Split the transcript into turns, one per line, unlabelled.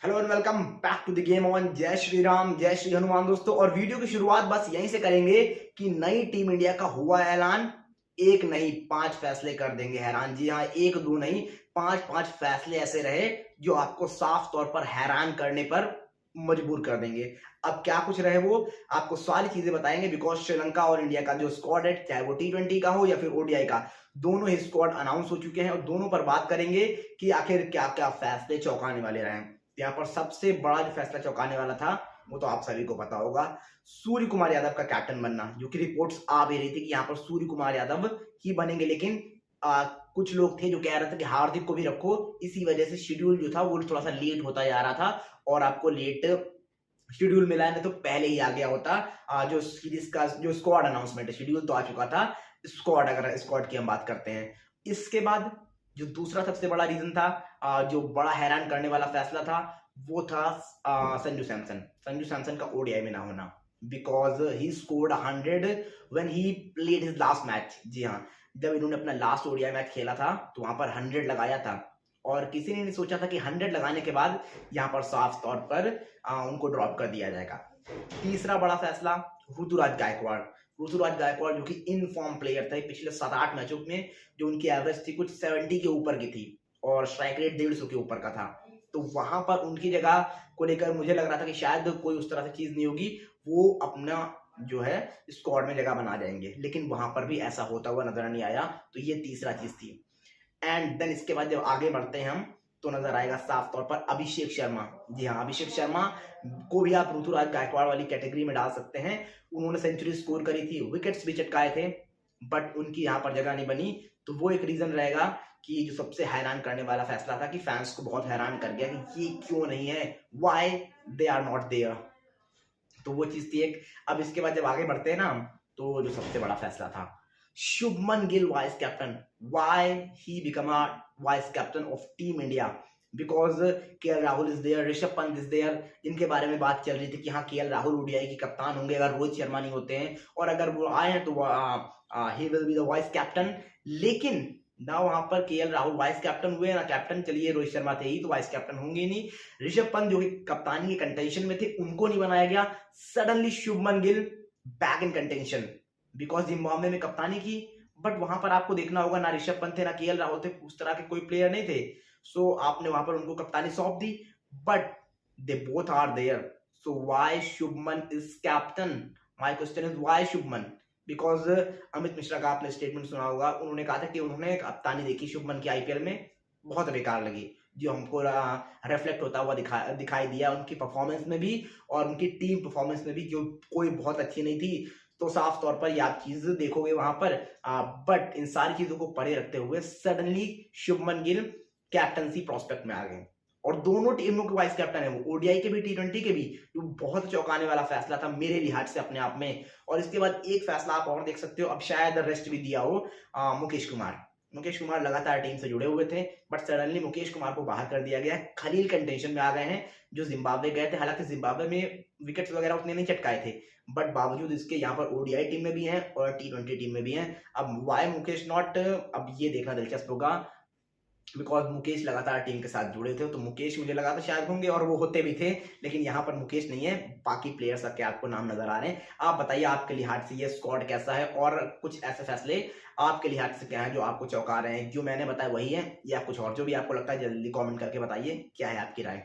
Hello and welcome back to the game on. जय श्री राम, जय श्री हनुमान दोस्तों। और वीडियो की शुरुआत बस यहीं से करेंगे कि नई टीम इंडिया का हुआ ऐलान। एक नहीं, पांच फैसले कर देंगे हैरान। जी हाँ, एक दो नहीं, पांच पांच फैसले ऐसे रहे जो आपको साफ तौर पर हैरान करने पर मजबूर कर देंगे। अब क्या कुछ रहे वो आपको सारी चीजें बताएंगे, बिकॉज श्रीलंका और इंडिया का जो स्क्वाड है, चाहे वो T20 का हो या फिर ओडीआई का, दोनों ही स्क्वाड अनाउंस हो चुके हैं और दोनों पर बात करेंगे कि आखिर क्या क्या फैसले चौंकाने वाले रहे। यहाँ पर सबसे बड़ा जो फैसला चौंकाने वाला था वो तो आप सभी को पता होगा, सूर्य कुमार यादव का कैप्टन बनना। जो कि रिपोर्ट्स आ भी रही थी कि यहाँ पर सूर्य कुमार यादव ही बनेंगे, लेकिन कुछ लोग थे जो कह रहे थे कि हार्दिक को भी रखो। इसी वजह से शेड्यूल जो था वो थोड़ा सा लेट होता जा रहा था और आपको लेट शेड्यूल मिला है, नहीं तो पहले ही आ गया होता। जो सीरीज का जो स्क्वाड अनाउंसमेंट है, शेड्यूल तो आ चुका था। स्क्वाड, अगर स्क्वाड की हम बात करते हैं, इसके बाद जो दूसरा सबसे बड़ा रीजन था, जो बड़ा हैरान करने वाला फैसला था, वो था संजू सैमसन का ओडीआई में ना होना। Because he scored 100 when he played his last match. जी हाँ, जब इन्होंने अपना लास्ट ओडीआई मैच खेला था तो वहां पर 100 लगाया था और किसी ने नहीं सोचा था कि 100 लगाने के बाद यहाँ पर साफ तौर पर उनको ड्रॉप कर दिया जाएगा। तीसरा बड़ा फैसला, ऋतुराज गायकवाड़। ऋतुराज गायकवाड़ जो कि इन फॉर्म प्लेयर थे पिछले 7-8 मैचों में, जो उनकी एवरेज थी कुछ 70 के ऊपर की थी और स्ट्राइक रेट 150 के ऊपर का था। तो वहां पर उनकी जगह को लेकर मुझे लग रहा था कि शायद कोई उस तरह से चीज नहीं होगी, वो अपना जो है स्क्वाड में जगह बना जाएंगे, लेकिन वहां पर भी ऐसा होता हुआ नजर नहीं आया। तो ये तीसरा चीज थी। एंड देन इसके बाद जब आगे बढ़ते हैं हम, तो नजर आएगा साफ तौर पर अभिषेक शर्मा। जी हाँ, अभिषेक शर्मा को भी आप ऋतुराज गायकवाड़ वाली कैटेगरी में डाल सकते हैं। उन्होंने सेंचुरी स्कोर करी थी, विकेट्स भी चटकाए थे, बट उनकी यहाँ पर जगह नहीं बनी। तो वो एक रीजन रहेगा कि जो सबसे हैरान करने वाला फैसला था, कि फैंस को बहुत हैरान कर गया कि ये क्यों नहीं है, why they are not there. तो वो चीज थी एक। अब इसके बाद जब आगे बढ़ते हैं ना, तो जो सबसे बड़ा फैसला था, Shubman Gill vice captain. Why he become a vice captain of team India? Because KL Rahul is there, Rishabh Pant is there, जिनके बारे में बात चल रही थी कि हाँ, केएल राहुल ओडीआई के कप्तान होंगे अगर रोहित शर्मा नहीं होते हैं, और अगर वो आए हैं तो he will be the vice captain. लेकिन ना वहां पर केएल राहुल वाइस कैप्टन हुए ना कैप्टन। चलिए, रोहित शर्मा थे ही तो वाइस कैप्टन होंगे ही नहीं। ऋषभ पंत जो कि कप्तानी के कंटेंशन में थे, उनको नहीं बनाया गया। Suddenly Shubman Gill back in contention, because Zimbabwe में कप्तानी की, बट वहां पर आपको देखना होगा ना ऋषभ पंत थे ना केएल राहुल थे, उस तरह के कोई प्लेयर नहीं थे। सो आपने वहां पर उनको कप्तानी सौंप दी, but they both are there. So why Shubman is captain? My question is why Shubman? Because Amit Mishra का आपने स्टेटमेंट सुना होगा, उन्होंने कहा था कि उन्होंने कप्तानी देखी शुभमन की आईपीएल में, बहुत बेकार लगी। जो हमको रिफ्लेक्ट होता हुआ दिखाई दिया उनकी परफॉर्मेंस में भी और उनकी टीम परफॉर्मेंस में भी, जो कोई बहुत अच्छी नहीं थी। तो साफ तौर पर ये आप चीज देखोगे वहां पर। बट इन सारी चीजों को परे रखते हुए suddenly Shubman Gill captaincy prospect में आ गए और दोनों टीमों के वाइस कैप्टन है वो, ओडीआई के भी T20 के भी। जो बहुत चौंकाने वाला फैसला था मेरे लिहाज से अपने आप में। और इसके बाद एक फैसला आप और देख सकते हो, अब शायद रेस्ट भी दिया हो, मुकेश कुमार लगातार टीम से जुड़े हुए थे, बट सडनली मुकेश कुमार को बाहर कर दिया गया। खलील कंटेंशन में आ गए हैं, जो जिम्बाब्वे गए थे। हालांकि जिम्बाब्वे में विकेट्स वगैरह उतने नहीं चटकाए थे, बट बावजूद इसके यहाँ पर ओडीआई टीम में भी हैं और T20 टीम में भी हैं। अब वाई मुकेश नॉट, अब ये देखना दिलचस्प होगा, बिकॉज मुकेश लगातार टीम के साथ जुड़े थे। तो मुकेश मुझे लगा था शायद होंगे और वो होते भी थे, लेकिन यहाँ पर मुकेश नहीं है। बाकी प्लेयर्स के आपको नाम नजर आ रहे हैं। आप बताइए आपके लिहाज से ये स्क्वाड कैसा है, और कुछ ऐसे फैसले आपके लिहाज से क्या है जो आपको चौंका रहे हैं? जो मैंने बताया वही है या कुछ और? जो भी आपको लगता है जल्दी कमेंट करके बताइए, क्या है आपकी राय।